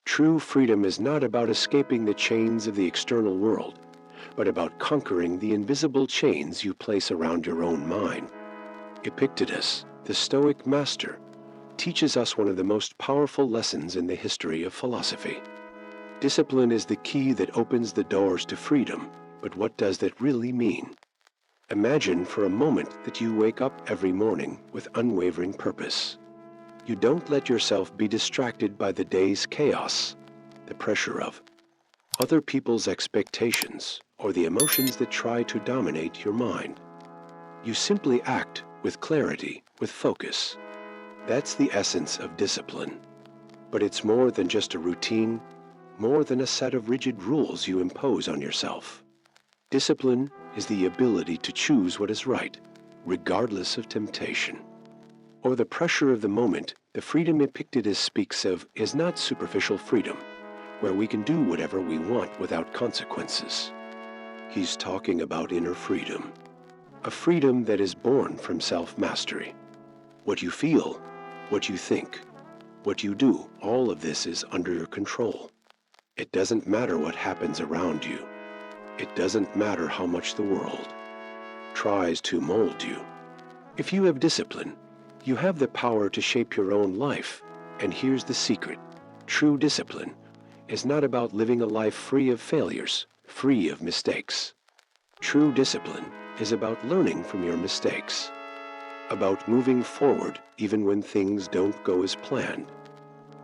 True freedom is not about escaping the chains of the external world, but about conquering the invisible chains you place around your own mind. Epictetus, the Stoic master, teaches us one of the most powerful lessons in the history of philosophy. Discipline is the key that opens the doors to freedom, but what does that really mean? Imagine for a moment that you wake up every morning with unwavering purpose. You don't let yourself be distracted by the day's chaos, the pressure of other people's expectations, or the emotions that try to dominate your mind. You simply act with clarity, with focus. That's the essence of discipline. But it's more than just a routine, more than a set of rigid rules you impose on yourself. Discipline is the ability to choose what is right, regardless of temptation. Or the pressure of the moment. The freedom Epictetus speaks of is not superficial freedom, where we can do whatever we want without consequences. He's talking about inner freedom, a freedom that is born from self-mastery. What you feel, what you think, what you do, all of this is under your control. It doesn't matter what happens around you. It doesn't matter how much the world tries to mold you. If you have discipline, you have the power to shape your own life. And here's the secret. True discipline is not about living a life free of failures, free of mistakes. True discipline is about learning from your mistakes, about moving forward even when things don't go as planned.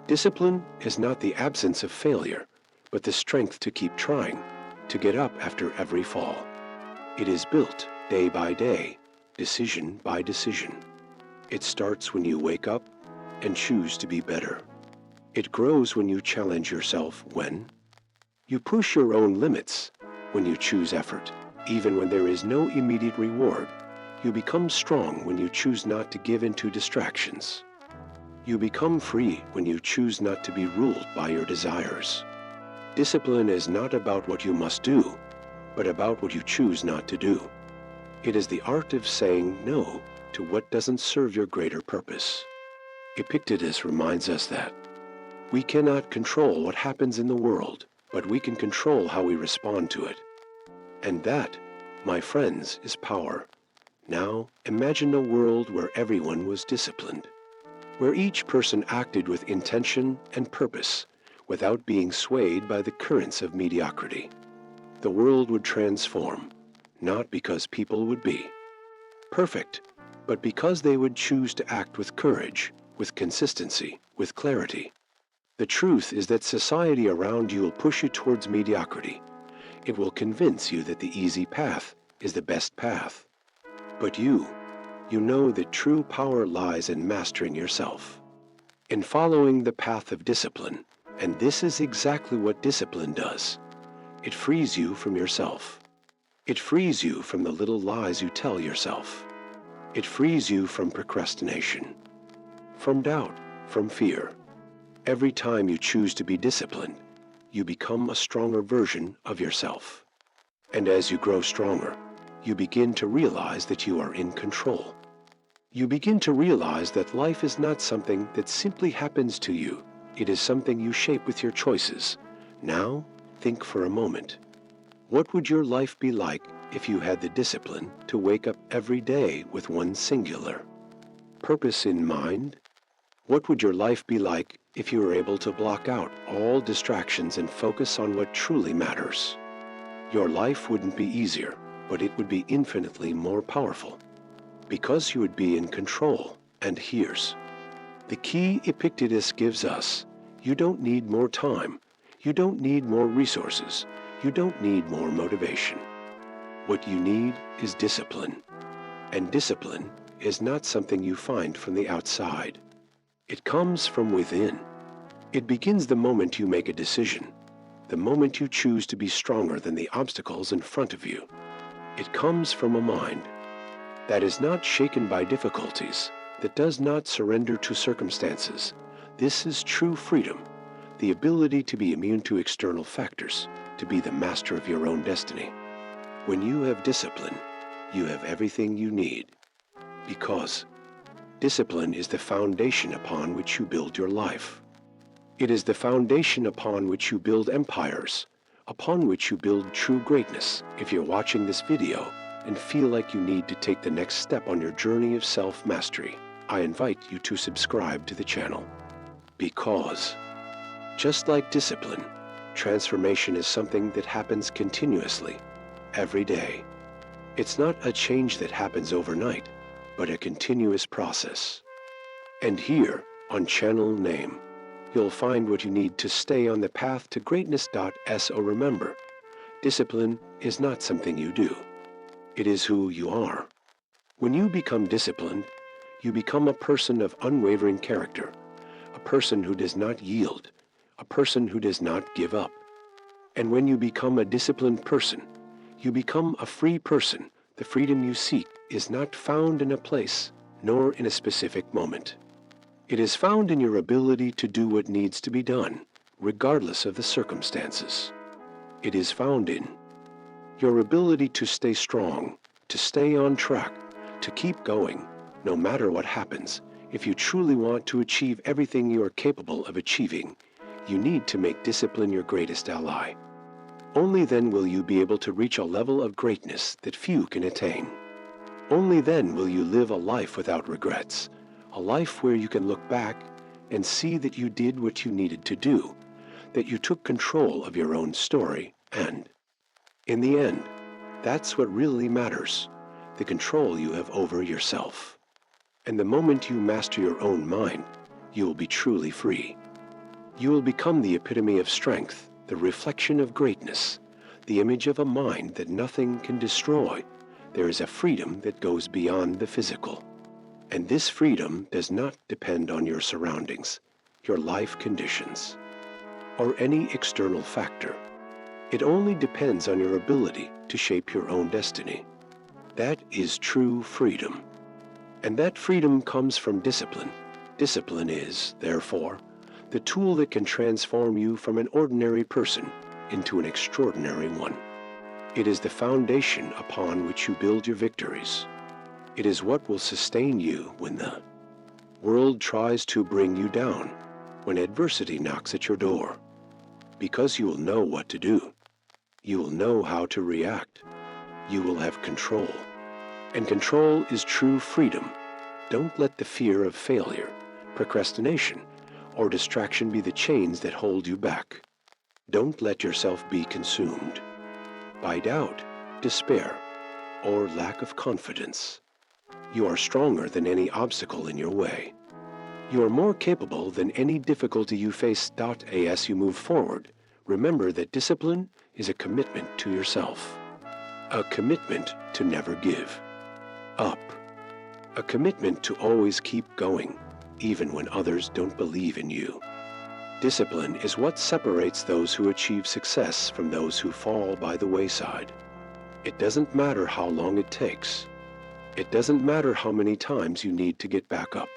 Discipline is not the absence of failure, but the strength to keep trying, to get up after every fall. It is built day by day, decision by decision. It starts when you wake up and choose to be better. It grows when you challenge yourself, when you push your own limits, when you choose effort, even when there is no immediate reward. You become strong when you choose not to give in to distractions. You become free when you choose not to be ruled by your desires. Discipline is not about what you must do, but about what you choose not to do. It is the art of saying no to what doesn't serve your greater purpose. Epictetus reminds us that we cannot control what happens in the world, but we can control how we respond to it. And that, my friends, is power. Now, imagine a world where everyone was disciplined, where each person acted with intention and purpose, without being swayed by the currents of mediocrity. The world would transform, not because people would be perfect, but because they would choose to act with courage, with consistency, with clarity. The truth is that society around you will push you towards mediocrity. It will convince you that the easy path is the best path. But you know that true power lies in mastering yourself, in following the path of discipline. And this is exactly what discipline does. It frees you from yourself. It frees you from the little lies you tell yourself. It frees you from procrastination, from doubt, from fear. Every time you choose to be disciplined, you become a stronger version of yourself. And as you grow stronger, you begin to realize that you are in control. You begin to realize that life is not something that simply happens to you. It is something you shape with your choices. Now, think for a moment. What would your life be like if you had the discipline to wake up every day with one singular purpose in mind? What would your life be like if you were able to block out all distractions and focus on what truly matters? Your life wouldn't be easier, but it would be infinitely more powerful, because you would be in control. And here's the key Epictetus gives us. You don't need more time. You don't need more resources. You don't need more motivation. What you need is discipline. And discipline is not something you find from the outside. It comes from within. It begins the moment you make a decision, the moment you choose to be stronger than the obstacles in front of you. It comes from a mind that is not shaken by difficulties, that does not surrender to circumstances. This is true freedom, the ability to be immune to external factors, to be the master of your own destiny. When you have discipline, you have everything you need, because discipline is the foundation upon which you build your life. It is the foundation upon which you build empires, upon which you build true greatness. If you're watching this video and feel like you need to take the next step on your journey of self-mastery, I invite you to subscribe to the channel. Because, just like discipline, transformation is something that happens continuously, every day. It's not a change that happens overnight, but a continuous process. And here, on channel name, you'll find what you need to stay on the path to greatness. So remember, discipline is not something you do. It is who you are. When you become disciplined, you become a person of unwavering character, a person who does not yield, a person who does not give up. And when you become a disciplined person, you become a free person. The freedom you seek is not found in a place, nor in a specific moment. It is found in your ability to do what needs to be done, regardless of the circumstances. It is found in your ability to stay strong, to stay on track, to keep going, no matter what happens. If you truly want to achieve everything you are capable of achieving, you need to make discipline your greatest ally. Only then will you be able to reach a level of greatness that few can attain. Only then will you live a life without regrets, a life where you can look back and see that you did what you needed to do, that you took control of your own story, and, in the end, that's what really matters, the control you have over yourself. And the moment you master your own mind, you will be truly free. You will become the epitome of strength, the reflection of greatness, the image of a mind that nothing can destroy. There is a freedom that goes beyond the physical. And this freedom does not depend on your surroundings, your life conditions, or any external factor. It only depends on your ability to shape your own destiny. That is true freedom. And that freedom comes from discipline. Discipline is, therefore, the tool that can transform you from an ordinary person into an extraordinary one. It is the foundation upon which you build your victories. It is what will sustain you when the world tries to bring you down, when adversity knocks at your door. Because you will know what to do. You will know how to react. You will have control. And control is true freedom. Don't let the fear of failure, procrastination, or distraction be the chains that hold you back. Don't let yourself be consumed by doubt, despair, or lack of confidence. You are stronger than any obstacle in your way. You are more capable than any difficulty you face. As you move forward, remember that discipline is a commitment to yourself, a commitment to never give up, a commitment to always keep going, even when others don't believe in you. Discipline is what separates those who achieve success from those who fall by the wayside. It doesn't matter how long it takes. It doesn't matter how many times you need to get back up.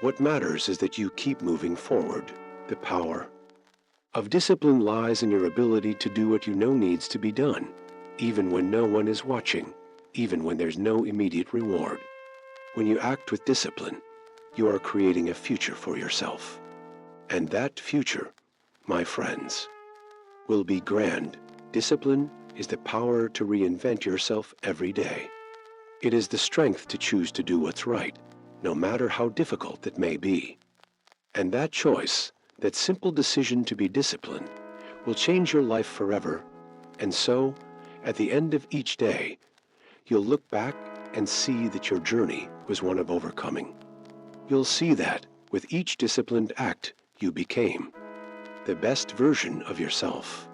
What matters is that you keep moving forward. The power of discipline lies in your ability to do what you know needs to be done, even when no one is watching, even when there's no immediate reward. When you act with discipline, you are creating a future for yourself. And that future, my friends, will be grand. Discipline is the power to reinvent yourself every day. It is the strength to choose to do what's right, no matter how difficult it may be. And that choice, that simple decision to be disciplined, will change your life forever. And so, at the end of each day, you'll look back and see that your journey was one of overcoming. You'll see that, with each disciplined act, you became the best version of yourself.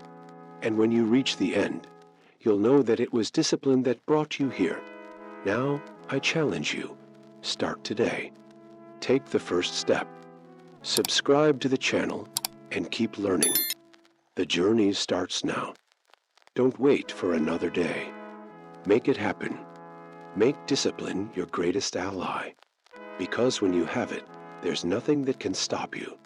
And when you reach the end, you'll know that it was discipline that brought you here. Now, I challenge you, start today. Take the first step. Subscribe to the channel and keep learning. The journey starts now. Don't wait for another day. Make it happen. Make discipline your greatest ally. Because when you have it, there's nothing that can stop you.